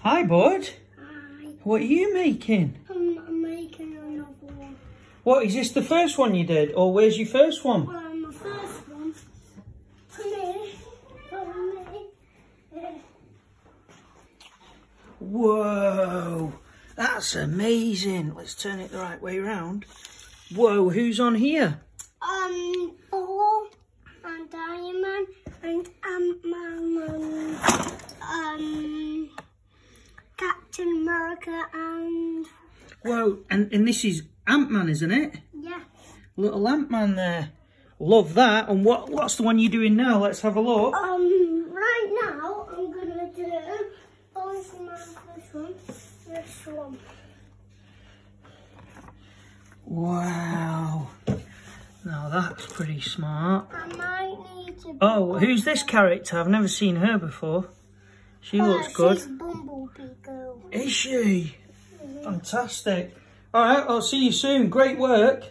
Hi, bud. Hi. What are you making? I'm making another one. What, is this the first one you did? Or where's your first one? My first one. Come here. Follow me. Whoa, that's amazing. Let's turn it the right way around. Whoa, who's on here? Thor and Iron Man and Ant-Man and Captain America and... Whoa, and this is Ant-Man, isn't it? Yeah. Little Ant-Man there. Love that. And what's the one you're doing now? Let's have a look. Right now I'm gonna do this one. Wow. Now that's pretty smart. I might need to... Oh, who's this character? I've never seen her before. She looks good. She's Bumblebee girl. Is she? Fantastic. All right, I'll see you soon. Great work.